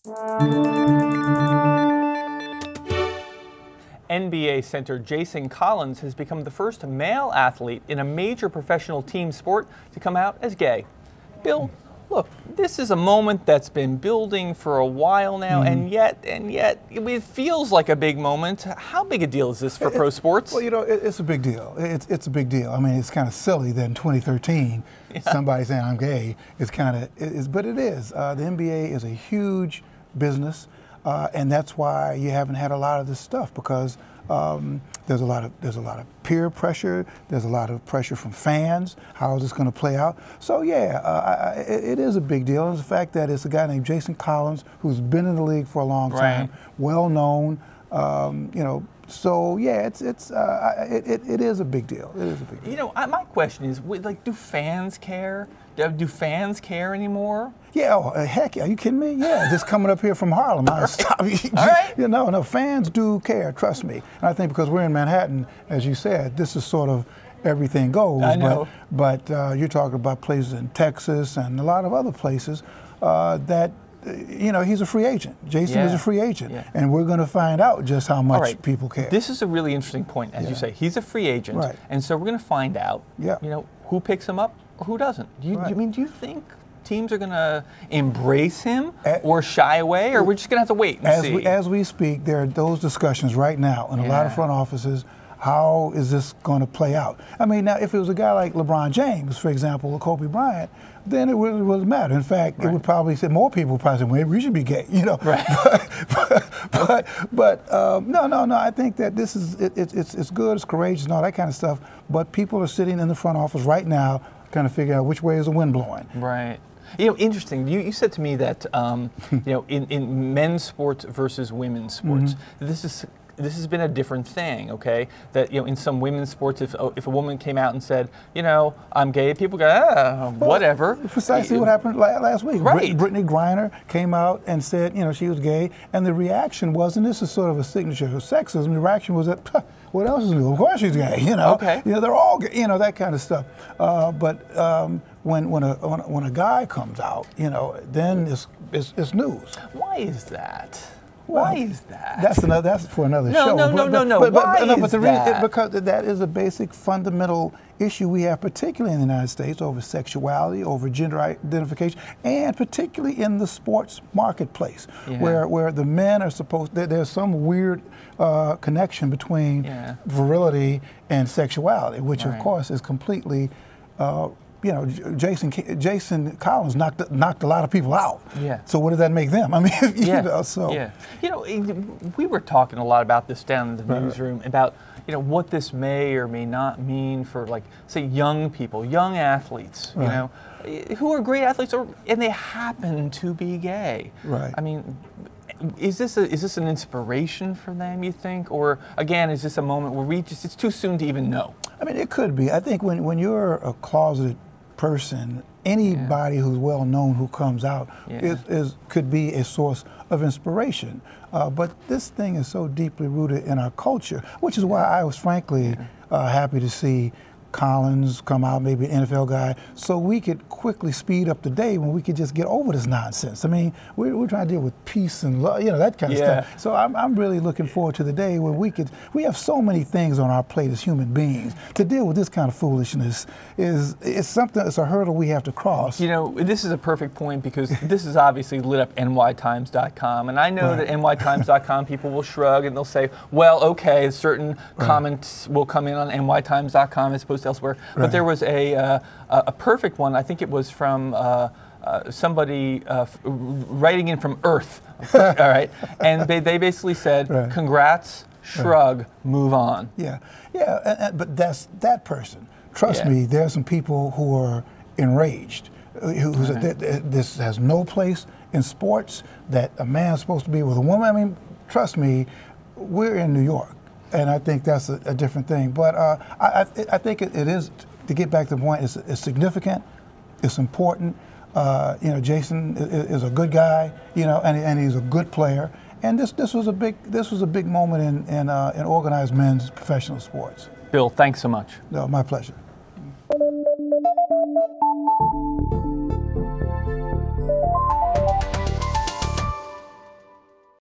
NBA center Jason Collins has become the first male athlete in a major professional team sport to come out as gay. Bill, look, this is a moment that's been building for a while now, and yet it feels like a big moment. How big a deal is this for pro sports? Well, you know, it's a big deal. It's a big deal. I mean, it's kind of silly that in 2013, somebody saying I'm gay is kind of, but it is. The NBA is a huge business, and that's why you haven't had a lot of this stuff, because there's a lot of peer pressure. There's a lot of pressure from fans. How is this going to play out? So yeah, it is a big deal. And the fact that it's a guy named Jason Collins who's been in the league for a long time, well known. You know, so yeah, it is a big deal. It is a big deal. You know, my question is, like, do fans care? Do fans care anymore? Yeah, heck, are you kidding me? Yeah, just coming up here from Harlem, I'll stop you. All right. You know, no, fans do care, trust me. And I think because we're in Manhattan, as you said, this is sort of everything goes. I know. But you're talking about places in Texas and a lot of other places that, you know, he's a free agent. Jason is a free agent. And we're going to find out just how much people care. This is a really interesting point, as you say. He's a free agent. And so we're going to find out, you know, who picks him up or who doesn't. Do you think teams are going to embrace him or shy away, or we're just going to have to wait and see? As we speak, there are those discussions right now in a lot of front offices. How is this going to play out? I mean, now, if it was a guy like LeBron James, for example, or Kobe Bryant, then it really wouldn't matter. In fact, it would probably say, more people would probably say, well, we should be gay, you know. But no, I think that this is, it's good, it's courageous and all that kind of stuff, but people are sitting in the front office right now kind of figuring out which way is the wind blowing. Right. You know, interesting. You said to me that you know, in men's sports versus women's sports, this has been a different thing. Okay, that, you know, in some women's sports, if a woman came out and said, you know, I'm gay, people go, whatever. Precisely what happened last week. Right. Brittany Griner came out and said, you know, she was gay, and the reaction was, and this is sort of a signature of sexism. The reaction was that, what else is new? Of course she's gay. You know. You know, they're all gay. You know, that kind of stuff. But when a guy comes out, you know, then it's news. Why is that? Why is that? That's for another show. No. Because that is a basic fundamental issue we have, particularly in the United States, over sexuality, over gender identification, and particularly in the sports marketplace, where the men are supposed, there's some weird connection between virility and sexuality, which of course is completely you know, Jason Collins knocked a lot of people out. So what does that make them? I mean, you know, so. You know, we were talking a lot about this down in the newsroom about, you know, what this may or may not mean for, like, say, young people, young athletes, you know, who are great athletes, and they happen to be gay. I mean, is this an inspiration for them, you think, or again, is this a moment where it's too soon to even know? I mean, it could be. I think when you're a closeted person, anybody who's well known who comes out could be a source of inspiration. But this thing is so deeply rooted in our culture, which is why I was frankly happy to see Collins come out, maybe an NFL guy, so we could quickly speed up the day when we could just get over this nonsense. I mean, we're trying to deal with peace and love, you know, that kind of stuff. So I'm really looking forward to the day where we have so many things on our plate as human beings. To deal with this kind of foolishness it's a hurdle we have to cross. You know, this is a perfect point, because this has obviously lit up nytimes.com, and I know that nytimes.com people will shrug and they'll say, well, okay, certain comments will come in on nytimes.com as opposed to elsewhere. But there was a perfect one. I think it was from somebody writing in from Earth. All right, and they basically said, "Congrats, shrug, move on." But that's that person. Trust me, there are some people who are enraged. Who said this has no place in sports. That a man's supposed to be with a woman. I mean, trust me, we're in New York. And I think that's a different thing. But I think it is, to get back to the point, it's significant, it's important. You know, Jason is a good guy, you know, and he's a good player. And this was a big moment in organized men's professional sports. Bill, thanks so much. No, my pleasure.